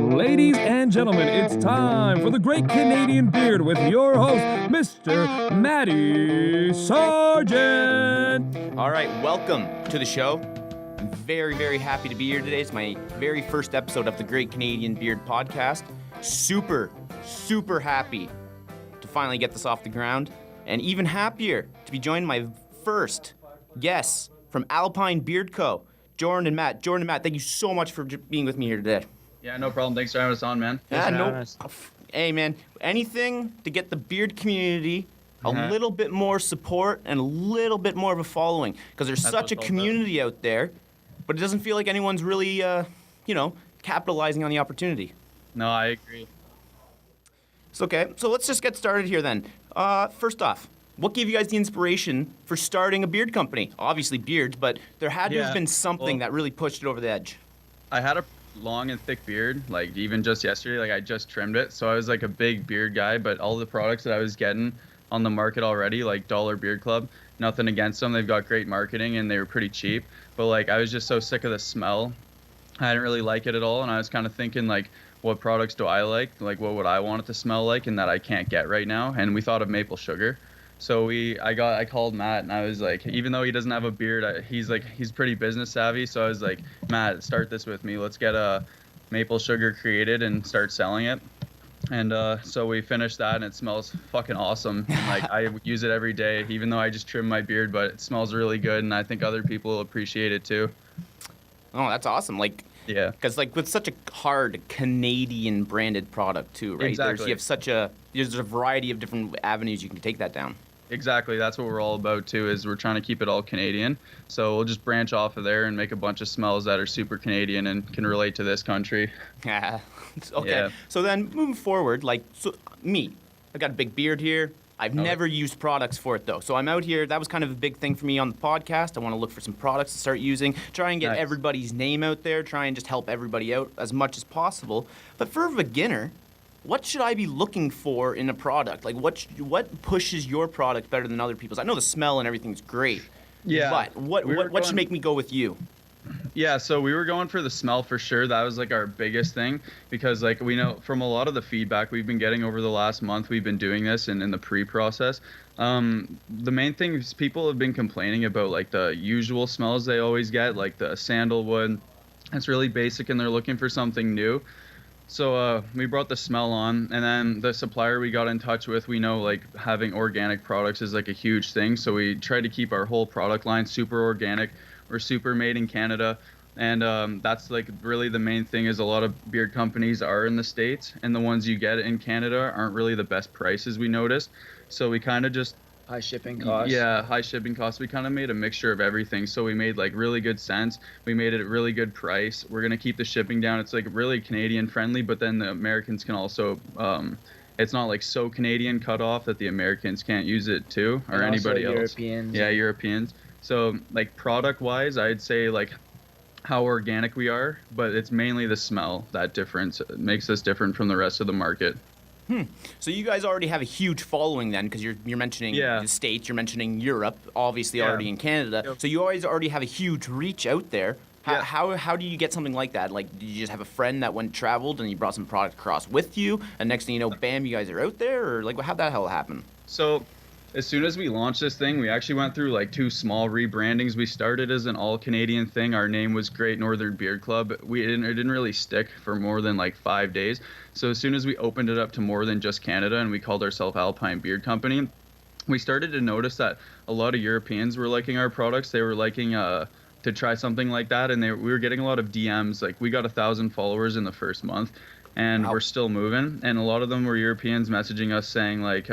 Ladies and gentlemen, it's time for the Great Canadian Beard with your host, Mr. Matty Sargent. All right, welcome to the show. I'm very, very happy to be here today. It's my very first episode of the Great Canadian Beard podcast. Super, super happy to finally get this off the ground, and even happier to be joined by my first guests from Alpine Beard Co., Jordan and Matt. Jordan and Matt, thank you so much for being with me here today. Yeah, no problem. Thanks for having us on, man. Hey, man, anything to get the beard community a little bit more support and a little bit more of a following, because there's such a community out there, but it doesn't feel like anyone's really, capitalizing on the opportunity. No, I agree. It's okay. So let's just get started here then. First off, what gave you guys the inspiration for starting a beard company? Obviously beards, but there had to have been something that really pushed it over the edge. I had a long and thick beard, like even just yesterday, like I just trimmed it. So I was like a big beard guy, but all the products that I was getting on the market already, like Dollar Beard Club, nothing against them. They've got great marketing and they were pretty cheap. But like I was just so sick of the smell. I didn't really like it at all. And I was kind of thinking like, what products do I like? Like what would I want it to smell like and that I can't get right now? And we thought of maple sugar. So I called Matt and I was like, even though he doesn't have a beard, he's pretty business savvy. So I was like, Matt, start this with me. Let's get a maple sugar created and start selling it. And so we finished that and it smells fucking awesome. And, like I use it every day, even though I just trim my beard, but it smells really good. And I think other people will appreciate it too. Oh, that's awesome. Yeah. Because with such a hard Canadian branded product too, right? Exactly. There's a variety of different avenues you can take that down. Exactly. That's what we're all about too, is we're trying to keep it all Canadian. So we'll just branch off of there and make a bunch of smells that are super Canadian and can relate to this country. Okay. Yeah. So then moving forward, I got a big beard here. I've never used products for it though. So I'm out here. That was kind of a big thing for me on the podcast. I want to look for some products to start using, try and get everybody's name out there, try and just help everybody out as much as possible. But for a beginner, what should I be looking for in a product? Like what pushes your product better than other people's? I know the smell and everything's great. Yeah. But what should make me go with you? Yeah, so we were going for the smell for sure. That was like our biggest thing, because like we know from a lot of the feedback we've been getting over the last month we've been doing this and in the pre-process. The main thing is people have been complaining about like the usual smells they always get, like the sandalwood. It's really basic and they're looking for something new. So we brought the smell on, and then the supplier we got in touch with, we know like having organic products is like a huge thing. So we tried to keep our whole product line super organic. We're super made in Canada, and that's like really the main thing, is a lot of beard companies are in the States, and the ones you get in Canada aren't really the best prices, we noticed. So we kind of just high shipping costs. Yeah, high shipping costs. We kind of made a mixture of everything. So we made like really good scents. We made it a really good price. We're going to keep the shipping down. It's like really Canadian friendly, but then the Americans can also, it's not like so Canadian cut off that the Americans can't use it too, or and anybody else. Europeans. Yeah, Europeans. So like product wise, I'd say like how organic we are, but it's mainly the smell that difference makes us different from the rest of the market. So you guys already have a huge following then, because you're mentioning the States, you're mentioning Europe, obviously already in Canada. Yep. So you already have a huge reach out there. How do you get something like that? Like, did you just have a friend that traveled and you brought some product across with you, and next thing you know, bam, you guys are out there? Or like, how'd that hell happen? So as soon as we launched this thing, we actually went through like 2 small rebrandings. We started as an all Canadian thing. Our name was Great Northern Beard Club. It didn't really stick for more than like 5 days. So as soon as we opened it up to more than just Canada and we called ourselves Alpine Beard Company, we started to notice that a lot of Europeans were liking our products. They were liking to try something like that, and we were getting a lot of DMs. Like we got 1,000 followers in the first month. And we're still moving, and a lot of them were Europeans messaging us saying like,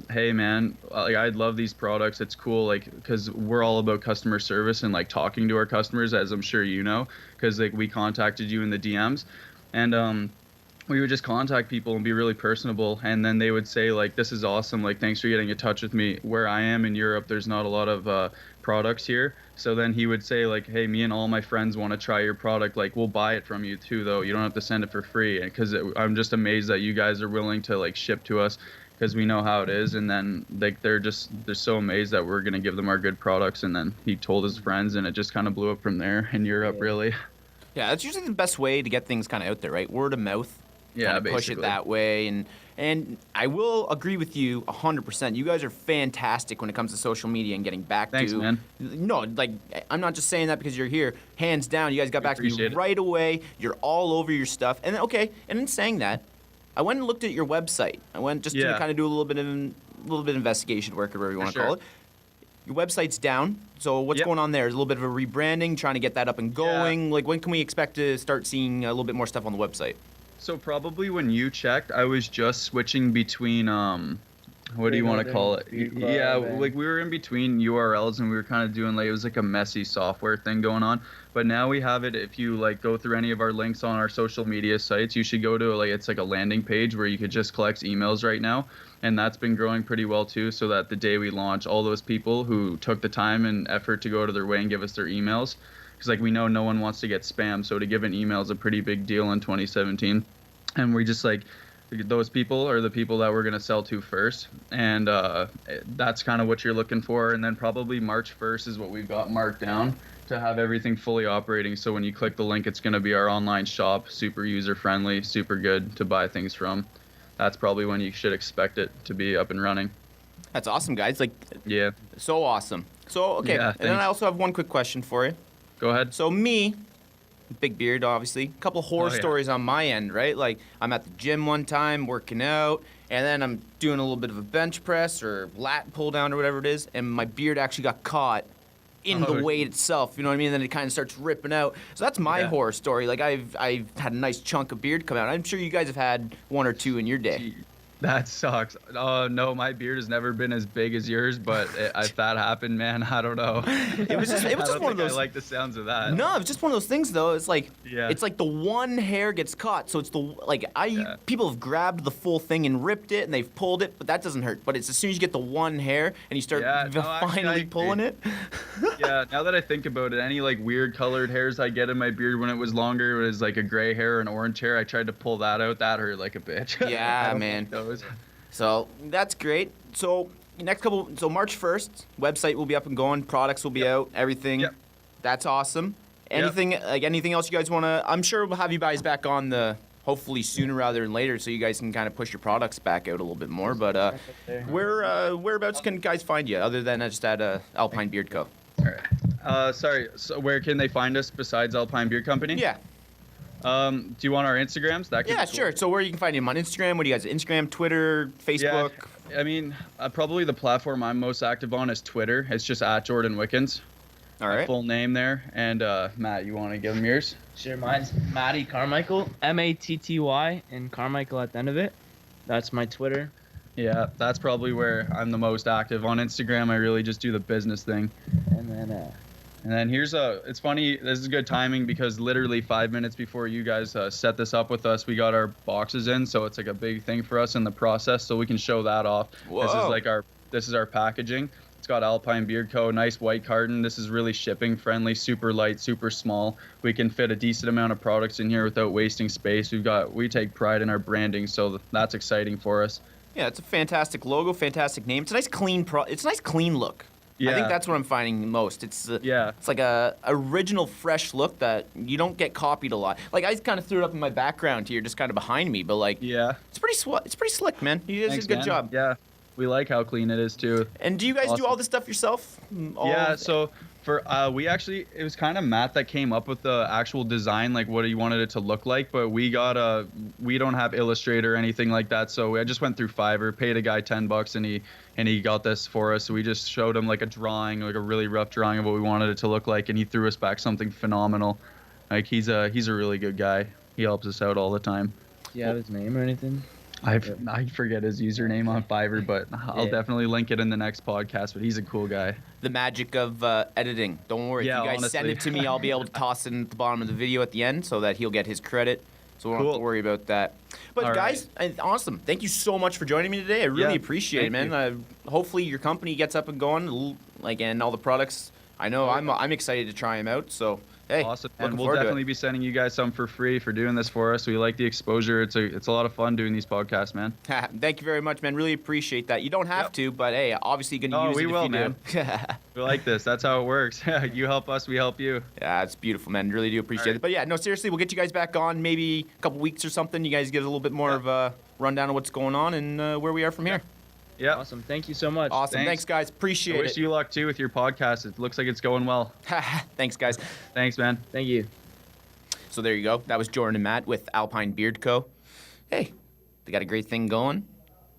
hey man, like I love these products, it's cool, like because we're all about customer service and like talking to our customers, as I'm sure you know, because like we contacted you in the DMs, and we would just contact people and be really personable, and then they would say like, this is awesome, like thanks for getting in touch with me. Where I am in Europe, there's not a lot of products here. So then he would say like, hey, me and all my friends want to try your product, like we'll buy it from you too though, you don't have to send it for free, because I'm just amazed that you guys are willing to like ship to us, because we know how it is. And then like they're so amazed that we're going to give them our good products. And then he told his friends, and it just kind of blew up from there in Europe. Really. Yeah, that's usually the best way to get things kind of out there, right? Word of mouth. Yeah, Kinda push it basically. that way, and I will agree with you 100%. You guys are fantastic when it comes to social media and getting back Thanks, to. man. No, like I'm not just saying that because you're here. Hands down, you guys got back to me appreciate it. right away. You're all over your stuff, and okay. And in saying that, I went and looked at your website. I went just to Yeah. kind of do a little bit of investigation work, or whatever you want to sure. call it. Your website's down. So what's Yep. going on there? Is a little bit of a rebranding, trying to get that up and going. Like when can we expect to start seeing a little bit more stuff on the website? So probably when you checked, I was just switching between what do you want to call it? Beard Club Yeah, and- like we were in between URLs and we were kind of doing like it was like a messy software thing going on. But now we have it. If you like go through any of our links on our social media sites, you should go to like it's like a landing page where you could just collect emails right now, and that's been growing pretty well too. So that the day we launch, all those people who took the time and effort to go to their way and give us their emails, because like we know no one wants to get spam, so to give an email is a pretty big deal in 2017, and we just like those people are the people that we're going to sell to first, and that's kind of what you're looking for. And then probably March 1st is what we've got marked down to have everything fully operating, so when you click the link, it's going to be our online shop, super user friendly, super good to buy things from. That's probably when you should expect it to be up and running. That's awesome, guys. Like Yeah, so awesome. So okay, Yeah, and then I thanks. also have one quick question for you. go ahead. So me, big beard, obviously. A couple horror Oh, yeah. stories on my end, right? Like I'm at the gym one time working out, and then I'm doing a little bit of a bench press or lat pull down or whatever it is, and my beard actually got caught in Oh. the weight itself. You know what I mean? And then it kind of starts ripping out. So that's my Yeah. horror story. Like I've had a nice chunk of beard come out. I'm sure you guys have had one or two in your day. That sucks. Oh no, my beard has never been as big as yours, but if that happened, man, I don't know. It was just I one don't of think those. I like the sounds of that. No, it's just one of those things though. It's like Yeah. it's like the one hair gets caught, so it's the like Yeah. people have grabbed the full thing and ripped it and they've pulled it, but that doesn't hurt. But it's as soon as you get the one hair and you start Yeah, no, actually, I finally agree. pulling it. Yeah, now that I think about it, any like weird colored hairs I get in my beard when it was longer, it was like a gray hair or an orange hair. I tried to pull that out. That hurt like a bitch. Yeah, I don't man. like those. So that's great. So March 1st, website will be up and going, products will be out, everything. Yep. That's awesome. Anything else you guys want to? I'm sure we'll have you guys back on the hopefully sooner rather than later, so you guys can kind of push your products back out a little bit more. But whereabouts can guys find you other than just at Alpine Beard Co? All right. Sorry. So where can they find us besides Alpine Beer Company? Yeah. Do you want our Instagrams? That could Yeah, be cool. sure. So where you can find him on Instagram? What do you guys? Instagram, Twitter, Facebook. Yeah, I mean, probably the platform I'm most active on is Twitter. It's just at Jordan Wickens. All My right. full name there. And Matt, you want to give them yours? Sure, mine's Matty Carmichael, Matty, and Carmichael at the end of it. That's my Twitter. Yeah, that's probably where I'm the most active. On Instagram, I really just do the business thing. And then, It's funny, this is good timing because literally 5 minutes before you guys set this up with us, we got our boxes in, so it's like a big thing for us in the process, so we can show that off. Whoa. This is our packaging. It's got Alpine Beard Co., nice white carton. This is really shipping friendly, super light, super small. We can fit a decent amount of products in here without wasting space. We take pride in our branding, so that's exciting for us. Yeah, it's a fantastic logo, fantastic name. It's a nice clean it's a nice clean look. I Yeah. think that's what I'm finding most. It's it's like a original, fresh look that you don't get copied a lot. Like I kind of threw it up in my background here, just kind of behind me, but like Yeah. it's pretty slick, man. You did Thanks, a good man. job. Yeah. We like how clean it is too. And do you guys do Awesome. all this stuff yourself? Yeah, so for it was kind of Matt that came up with the actual design, like what he wanted it to look like, but we don't have Illustrator or anything like that, so I just went through Fiverr, paid a guy $10 and he got this for us. So we just showed him like a drawing, like a really rough drawing of what we wanted it to look like, and he threw us back something phenomenal. Like he's a really good guy. He helps us out all the time. do you have his name or anything? I forget his username on Fiverr, but I'll Yeah. definitely link it in the next podcast, but he's a cool guy. The magic of editing. Don't worry. Yeah, if you guys send honestly. it to me, I'll be able to toss it in at the bottom of the video at the end so that he'll get his credit. So we don't have to Cool. worry about that. But All guys, awesome. Thank you so much for joining me today. I really Yeah, appreciate it, thank man. Hopefully your company gets up and going, and all the products. I know I'm excited to try them out. So Hey, Awesome. looking And we'll forward to it. definitely be sending you guys some for free for doing this for us. We like the exposure. It's a lot of fun doing these podcasts, man. Thank you very much, man. Really appreciate that. You don't have to, but hey, obviously you're gonna Oh, use we it if will, you man. do. We like this. That's how it works. You help us, we help you. Yeah, it's beautiful, man. Really do appreciate it. But yeah, no, seriously, we'll get you guys back on maybe a couple weeks or something. You guys give us a little bit more of a rundown of what's going on and where we are from here. Yeah. Awesome. Thank you so much. Awesome. Thanks guys. I Appreciate wish it. you luck too with your podcast. It looks like it's going well. Thanks, guys. Thanks, man. Thank you. So there you go. That was Jordan and Matt with Alpine Beard Co. Hey, they got a great thing going.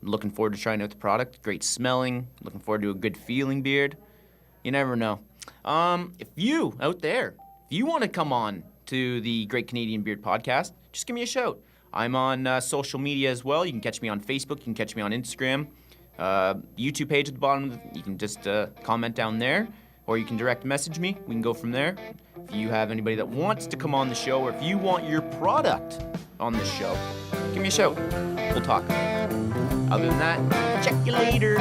Looking forward to trying out the product. Great smelling. Looking forward to a good feeling beard. You never know. If you out there, if you want to come on to the Great Canadian Beard podcast, just give me a shout. I'm on social media as well. You can catch me on Facebook. You can catch me on Instagram. YouTube page at the bottom. You can just comment down there, or you can direct message me. We can go from there. If you have anybody that wants to come on the show, or if you want your product on the show, give me a shout. We'll talk. Other than that, check you later.